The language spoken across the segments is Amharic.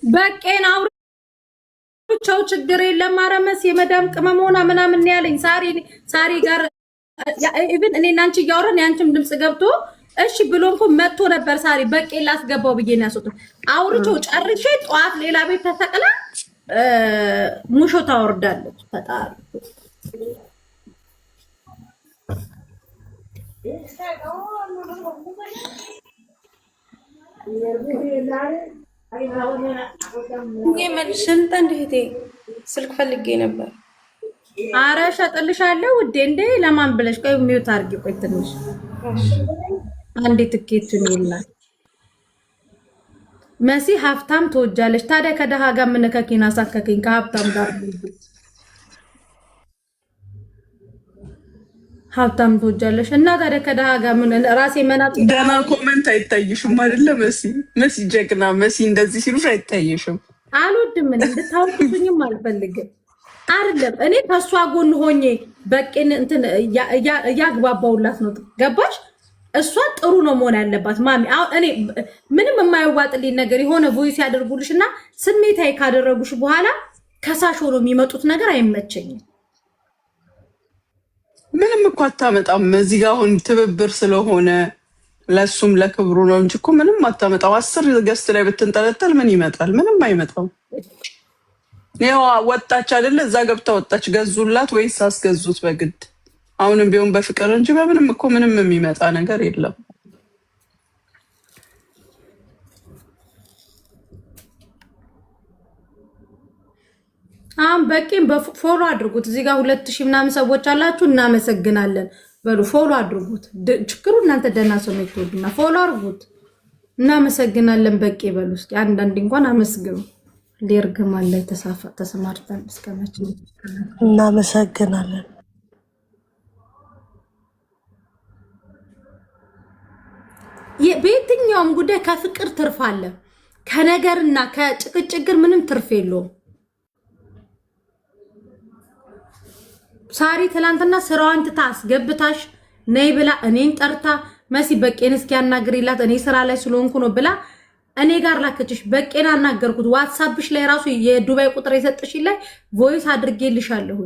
በቄን አውርቼው ችግር የለም አረመስ የመዳም ቅመም ሆና ምናምን ያለኝ ሳሪ ጋር ኢቭን እኔ እና አንቺ እያወራን ያንቺም ድምጽ ገብቶ እሺ ብሎ እንኳን መጥቶ ነበር። ሳሪ በቄን ላስገባው ብዬ ነው ያስወጣው። አውርቼው ጨርሼ ጠዋት ሌላ ቤት ተሰቅላ ሙሾ ታወርዳለች። ፈጣሪ መልሽን እንዴት ስልክ ፈልጌ ነበር። አረ ሸጥልሻለሁ ውዴ። እንዴ ለማን ብለሽ? ቆይ ሚውት አድርጊ። ቆይ ትንሽ አንዴ ትኬቱን ይላል። መሲ ሀብታም ትወጃለሽ። ታዲያ ከደሃ ጋር ምን ከኪና ሳከከኝ? ከሀብታም ጋር ሀብታም ትወጃለሽ እና ታዲያ ከደሃ ጋር ምን? ራሴ መናጥ ደህና ኮመንት አይታይሽም አይደለ? መሲ ጀግና መሲ እንደዚህ ሲሉሽ አይታይሽም። አልወድም እንድታውቁኝም አልፈልግም። አይደለም እኔ ከሷ ጎን ሆኜ በቄን እንትን ያግባባውላት ነው። ገባሽ? እሷ ጥሩ ነው መሆን ያለባት ማሚ። እኔ ምንም የማይዋጥልኝ ነገር የሆነ ቮይስ ያደርጉልሽና ስሜታዊ ካደረጉሽ በኋላ ከሳሽ ሆኖ የሚመጡት ነገር አይመቸኝም። ምንም እኮ አታመጣም። እዚህ ጋር አሁን ትብብር ስለሆነ ለሱም ለክብሩ ነው እንጂ እኮ ምንም አታመጣው። 10 ገስት ላይ ብትንጠለጠል ምን ይመጣል? ምንም አይመጣው። ያው ወጣች አይደለ? እዛ ገብታ ወጣች። ገዙላት ወይስ አስገዙት በግድ? አሁንም ቢሆን በፍቅር እንጂ በምንም እኮ ምንም የሚመጣ ነገር የለም። አሁን በቂም በፎሎ አድርጉት። እዚህ ጋር 2000 ምናምን ሰዎች አላችሁ። እናመሰግናለን በሉ ፎሎ አድርጉት። ችግሩ እናንተ ደህና ሰው ነው ትወዱና ፎሎ አድርጉት። እናመሰግናለን በቂ በሉ። እስኪ አንዳንድ እንኳን አመስግኑ። ሊርግማን ላይ ተሰማርተን እስከመቼ እናመሰግናለን። በየትኛውም ጉዳይ ከፍቅር ትርፍ አለ። ከነገርና ከጭቅጭግር ምንም ትርፍ የለውም። ሳሪ ትላንትና ስራዋን ትታ አስገብታሽ ነይ ብላ እኔን ጠርታ መሲ በቄን እስኪ ያናግሪላት እኔ ስራ ላይ ስለሆንኩ ነው ብላ እኔ ጋር ላከችሽ። በቄን አናገርኩት። ዋትስአፕሽ ላይ ራሱ የዱባይ ቁጥር የሰጥሽ ላይ ቮይስ አድርጌልሻለሁ።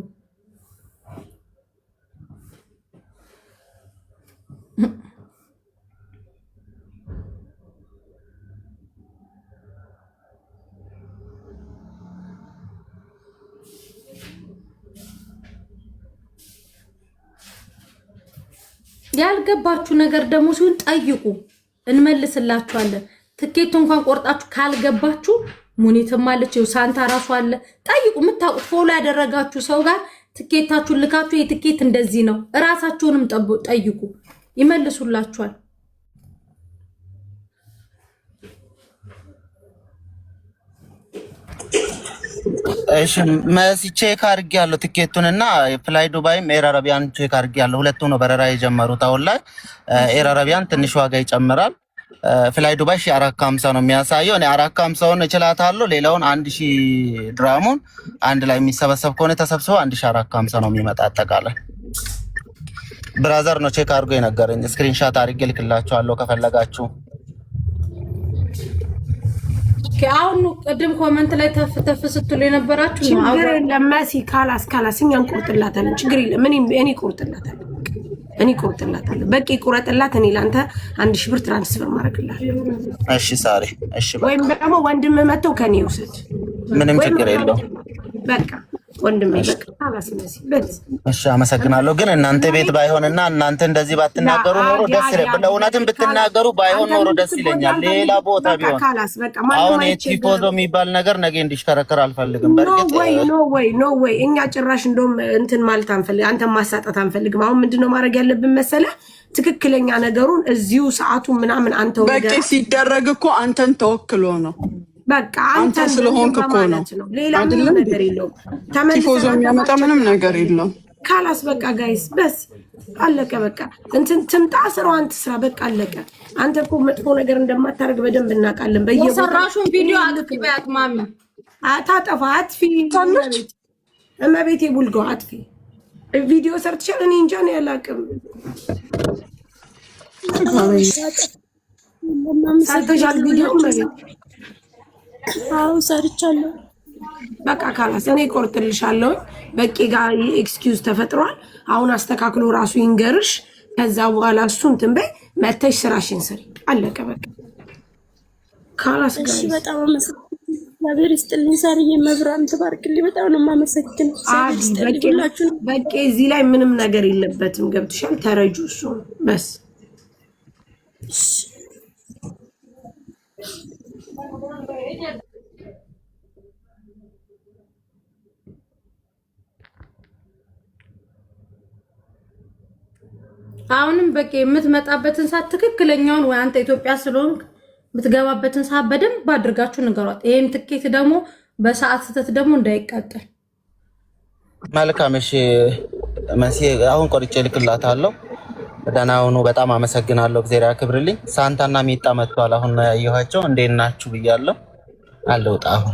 ያልገባችሁ ነገር ደግሞ ሲሆን ጠይቁ፣ እንመልስላችኋለን። ትኬት እንኳን ቆርጣችሁ ካልገባችሁ ሙኒትም አለች፣ ሳንታ ራሱ አለ። ጠይቁ። የምታውቁት ፎሎ ያደረጋችሁ ሰው ጋር ትኬታችሁን ልካችሁ የትኬት እንደዚህ ነው፣ እራሳችሁንም ጠይቁ፣ ይመልሱላችኋል። እሺ መሲ ቼክ አድርጌያለሁ ትኬቱንና ፍላይ ዱባይም ኤር አረቢያን ቼክ አድርጌያለሁ። ሁለቱም ነው በረራ የጀመሩት። አሁን ላይ ኤር አረቢያን ትንሽ ዋጋ ይጨምራል። ፍላይ ዱባይ 450 ነው የሚያሳየው። እኔ 450ውን እችላታለሁ። ሌላውን 1000 ድራሙን አንድ ላይ የሚሰበሰብ ከሆነ ተሰብስበው 1450 ነው የሚመጣ አጠቃላይ። ብራዘር ነው ቼክ አድርጎ የነገረኝ። ስክሪንሻት አድርጌ ልክላችኋለሁ ከፈለጋችሁ። አሁን ቅድም ኮመንት ላይ ተፍ ስትሉ የነበራችሁ ነው። ችግር የለም መሲ ካላስ እኛ እንቆርጥላታለን። ችግር የለም። እኔ ቆርጥላታለሁ። በቂ ቁረጥላት። እኔ ላንተ 1000 ብር ትራንስፈር ማድረግልሃለሁ። እሺ ሳሪ፣ እሺ በቃ። ወይም ደግሞ ወንድም መተው ከኔ ይውሰድ። ምንም ችግር የለውም። በቃ ወንድም በቃ ካላስ መሲ እሺ፣ አመሰግናለሁ። ግን እናንተ ቤት ባይሆንና እናንተ እንደዚህ ባትናገሩ ኖሮ ደስ ይለኛል። ለእውነትም ብትናገሩ ባይሆን ኖሮ ደስ ይለኛል። ሌላ ቦታ ቢሆን አሁን የቲፎዞ የሚባል ነገር ነገ እንዲሽከረከር አልፈልግም። በርግጥ ኖ ወይ እኛ ጭራሽ እንደውም እንትን ማለት አንፈልግ፣ አንተ ማሳጣት አንፈልግም። አሁን ምንድነው ማድረግ ያለብን መሰለህ? ትክክለኛ ነገሩን እዚሁ ሰዓቱ ምናምን አንተው በቂ ሲደረግ እኮ አንተን ተወክሎ ነው። በቃ አንተ ስለሆንክ እኮ ነው። ሌላ ምንም ነገር የለውም። ቲፎዞ የሚያመጣ ምንም ነገር የለም። ካላስ በቃ ጋይስ በስ አለቀ። በቃ እንትን ትምጣ ስራዋን ትስራ። በቃ አለቀ። አንተ እኮ መጥፎ ነገር እንደማታደርግ በደንብ እናውቃለን። በየሰራሹን ቪዲዮ አጥፊ ማሚ ታጠፋ አጥፊ እመቤቴ ቡልጎ አጥፊ ቪዲዮ ሰርተሻል። እኔ እንጃ ነው ያላቅም ሰርተሻል ቪዲዮ እመቤቴ አዎ ሰርቻለሁ። በቃ ካላስ እኔ ቆርጥልሻለሁ። በቂ ጋር ኤክስኪውዝ ተፈጥሯል። አሁን አስተካክሎ ራሱ ይንገርሽ። ከዛ በኋላ እሱን ትንበይ መተሽ ስራሽን ስሪ። አለቀ በቃ ካላስ ጋር። እሺ በጣም አመሰግናለሁ። እግዚአብሔር ይስጥልኝ ሳርዬ፣ መብራን ትባርክልኝ። በጣም ነው የማመሰግነው። በቂ እዚህ ላይ ምንም ነገር የለበትም። ገብትሻል? ተረጁ እሱ በስ አሁንም በቂ የምትመጣበትን ሰዓት ትክክለኛውን ወይ አንተ ኢትዮጵያ ስለሆንክ የምትገባበትን ሰዓት በደንብ አድርጋችሁ ንገሯት። ይሄን ትኬት ደግሞ በሰዓት ስተት ደግሞ እንዳይቃጠል። መልካም እሺ መሲ፣ አሁን ቆርጬ ልክላታለሁ። ደህና ሁኑ። በጣም አመሰግናለሁ። እግዚአብሔር ያክብርልኝ። ሳንታና ሚጣ መጥቷል። አሁን ነው ያየኋቸው። እንዴት ናችሁ ብያለሁ። አለውጣ አሁን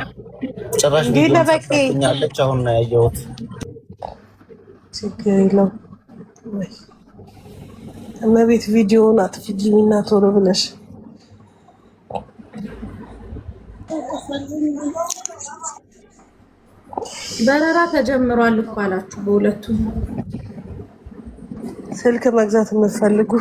ጭራሽ ቪዲዮ ተሰጥኛለች። አሁን ነው ያየሁት። ችግር የለውም። እመቤት ቪዲዮውን አትፍጂኝና ቶሎ ብለሽ በረራ ተጀምሯል እኮ አላችሁ በሁለቱም። ስልክ መግዛት የምትፈልጉ